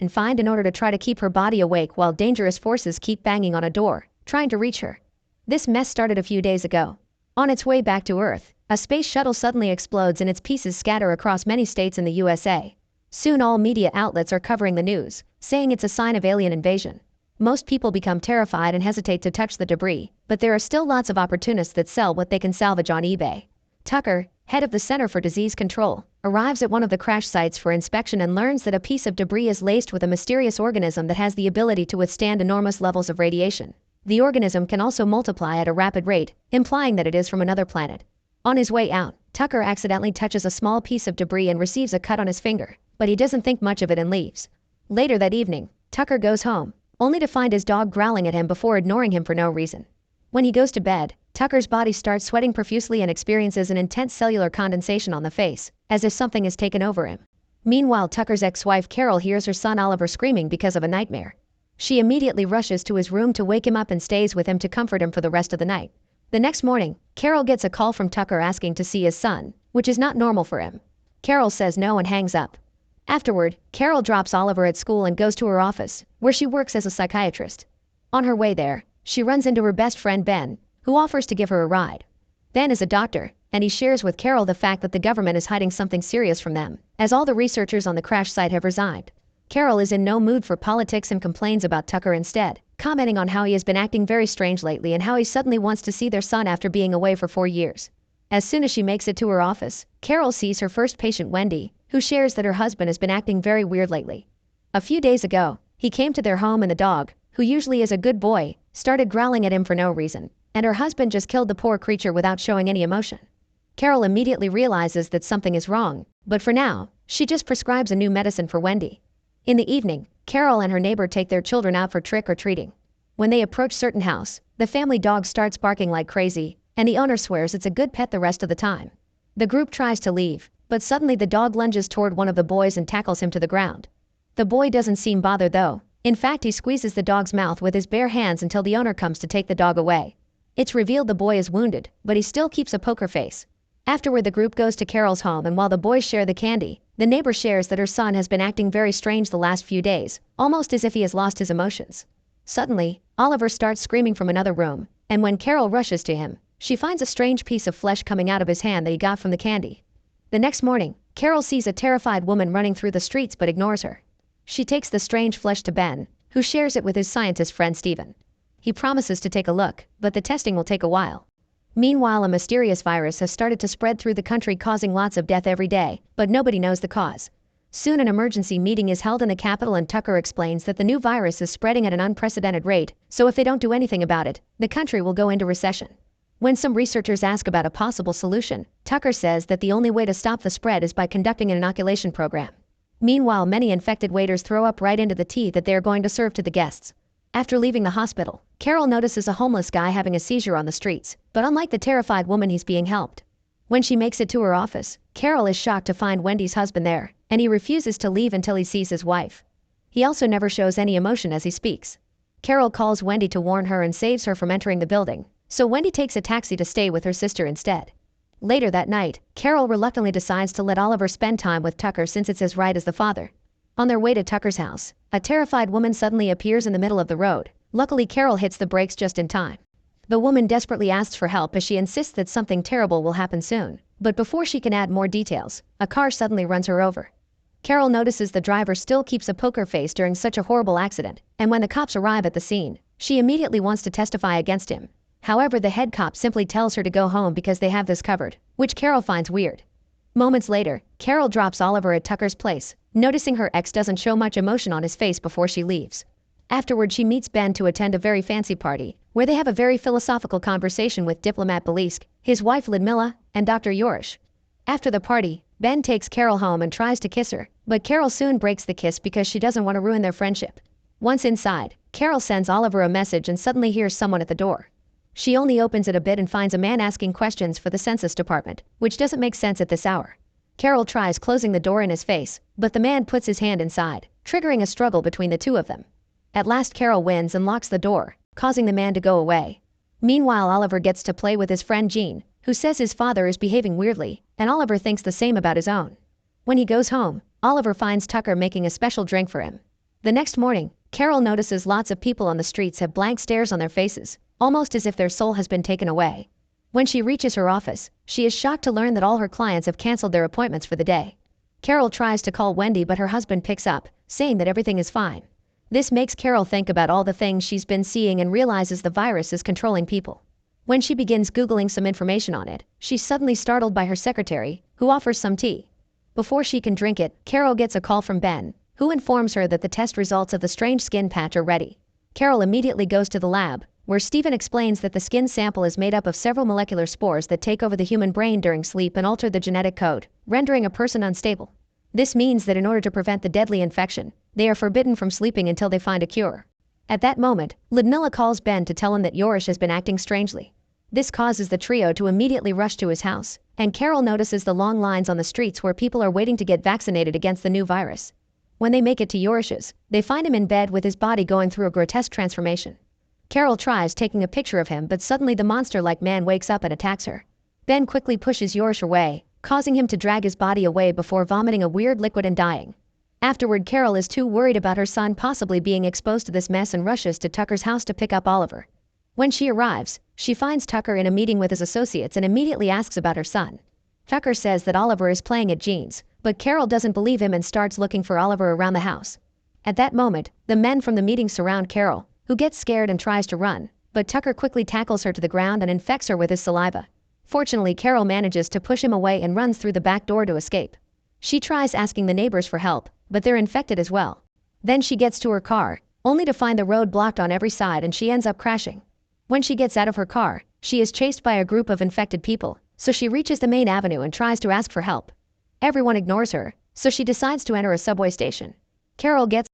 and find in order to try to keep her body awake while dangerous forces keep banging on a door, trying to reach her. This mess started a few days ago. On its way back to Earth, a space shuttle suddenly explodes and its pieces scatter across many states in the USA. Soon all media outlets are covering the news, saying it's a sign of alien invasion. Most people become terrified and hesitate to touch the debris, but there are still lots of opportunists that sell what they can salvage on eBay. Tucker, head of the Center for Disease Control, arrives at one of the crash sites for inspection and learns that a piece of debris is laced with a mysterious organism that has the ability to withstand enormous levels of radiation. The organism can also multiply at a rapid rate, implying that it is from another planet. On his way out, Tucker accidentally touches a small piece of debris and receives a cut on his finger, but he doesn't think much of it and leaves. Later that evening, Tucker goes home, only to find his dog growling at him before ignoring him for no reason. When he goes to bed, Tucker's body starts sweating profusely and experiences an intense cellular condensation on the face, as if something has taken over him. Meanwhile, Tucker's ex-wife Carol hears her son Oliver screaming because of a nightmare. She immediately rushes to his room to wake him up and stays with him to comfort him for the rest of the night. The next morning, Carol gets a call from Tucker asking to see his son, which is not normal for him. Carol says no and hangs up. Afterward, Carol drops Oliver at school and goes to her office, where she works as a psychiatrist. On her way there, she runs into her best friend Ben, who offers to give her a ride. Ben is a doctor, and he shares with Carol the fact that the government is hiding something serious from them, as all the researchers on the crash site have resigned. Carol is in no mood for politics and complains about Tucker instead, commenting on how he has been acting very strange lately and how he suddenly wants to see their son after being away for 4 years. As soon as she makes it to her office, Carol sees her first patient Wendy, who shares that her husband has been acting very weird lately. A few days ago, he came to their home and the dog, who usually is a good boy, started growling at him for no reason, and her husband just killed the poor creature without showing any emotion. Carol immediately realizes that something is wrong, but for now, she just prescribes a new medicine for Wendy. In the evening, Carol and her neighbor take their children out for trick-or-treating. When they approach certain house, the family dog starts barking like crazy, and the owner swears it's a good pet the rest of the time. The group tries to leave, but suddenly the dog lunges toward one of the boys and tackles him to the ground. The boy doesn't seem bothered though. In fact, he squeezes the dog's mouth with his bare hands until the owner comes to take the dog away. It's revealed the boy is wounded, but he still keeps a poker face. Afterward, the group goes to Carol's home, and while the boys share the candy, the neighbor shares that her son has been acting very strange the last few days, almost as if he has lost his emotions. Suddenly, Oliver starts screaming from another room, and when Carol rushes to him, she finds a strange piece of flesh coming out of his hand that he got from the candy. The next morning, Carol sees a terrified woman running through the streets but ignores her. She takes the strange flesh to Ben, who shares it with his scientist friend Steven. He promises to take a look, but the testing will take a while. Meanwhile, a mysterious virus has started to spread through the country, causing lots of death every day, but nobody knows the cause. Soon an emergency meeting is held in the Capitol, and Tucker explains that the new virus is spreading at an unprecedented rate, so if they don't do anything about it, the country will go into recession. When some researchers ask about a possible solution, Tucker says that the only way to stop the spread is by conducting an inoculation program. Meanwhile, many infected waiters throw up right into the tea that they are going to serve to the guests. After leaving the hospital, Carol notices a homeless guy having a seizure on the streets, but unlike the terrified woman, he's being helped. When she makes it to her office, Carol is shocked to find Wendy's husband there, and he refuses to leave until he sees his wife. He also never shows any emotion as he speaks. Carol calls Wendy to warn her and saves her from entering the building, so Wendy takes a taxi to stay with her sister instead. Later that night, Carol reluctantly decides to let Oliver spend time with Tucker since it's his right as the father. On their way to Tucker's house, a terrified woman suddenly appears in the middle of the road. Luckily, Carol hits the brakes just in time. The woman desperately asks for help as she insists that something terrible will happen soon. But before she can add more details, a car suddenly runs her over. Carol notices the driver still keeps a poker face during such a horrible accident, and when the cops arrive at the scene, she immediately wants to testify against him. However, the head cop simply tells her to go home because they have this covered, which Carol finds weird. Moments later, Carol drops Oliver at Tucker's place, noticing her ex doesn't show much emotion on his face before she leaves. Afterward, she meets Ben to attend a very fancy party, where they have a very philosophical conversation with diplomat Belisk, his wife Ludmilla, and Dr. Yorish. After the party, Ben takes Carol home and tries to kiss her, but Carol soon breaks the kiss because she doesn't want to ruin their friendship. Once inside, Carol sends Oliver a message and suddenly hears someone at the door. She only opens it a bit and finds a man asking questions for the census department, which doesn't make sense at this hour. Carol tries closing the door in his face, but the man puts his hand inside, triggering a struggle between the two of them. At last, Carol wins and locks the door, causing the man to go away. Meanwhile, Oliver gets to play with his friend Jean, who says his father is behaving weirdly, and Oliver thinks the same about his own. When he goes home, Oliver finds Tucker making a special drink for him. The next morning, Carol notices lots of people on the streets have blank stares on their faces, almost as if their soul has been taken away. When she reaches her office, she is shocked to learn that all her clients have canceled their appointments for the day. Carol tries to call Wendy, but her husband picks up, saying that everything is fine. This makes Carol think about all the things she's been seeing and realizes the virus is controlling people. When she begins Googling some information on it, she's suddenly startled by her secretary, who offers some tea. Before she can drink it, Carol gets a call from Ben, who informs her that the test results of the strange skin patch are ready. Carol immediately goes to the lab, where Stephen explains that the skin sample is made up of several molecular spores that take over the human brain during sleep and alter the genetic code, rendering a person unstable. This means that in order to prevent the deadly infection, they are forbidden from sleeping until they find a cure. At that moment, Ludmilla calls Ben to tell him that Yorish has been acting strangely. This causes the trio to immediately rush to his house, and Carol notices the long lines on the streets where people are waiting to get vaccinated against the new virus. When they make it to Yorish's, they find him in bed with his body going through a grotesque transformation. Carol tries taking a picture of him, but suddenly the monster-like man wakes up and attacks her. Ben quickly pushes Yorish away, causing him to drag his body away before vomiting a weird liquid and dying. Afterward, Carol is too worried about her son possibly being exposed to this mess and rushes to Tucker's house to pick up Oliver. When she arrives, she finds Tucker in a meeting with his associates and immediately asks about her son. Tucker says that Oliver is playing at Jean's, but Carol doesn't believe him and starts looking for Oliver around the house. At that moment, the men from the meeting surround Carol, who gets scared and tries to run, but Tucker quickly tackles her to the ground and infects her with his saliva. Fortunately, Carol manages to push him away and runs through the back door to escape. She tries asking the neighbors for help, but they're infected as well. Then she gets to her car, only to find the road blocked on every side, and she ends up crashing. When she gets out of her car, she is chased by a group of infected people, so she reaches the main avenue and tries to ask for help. Everyone ignores her, so she decides to enter a subway station. Carol gets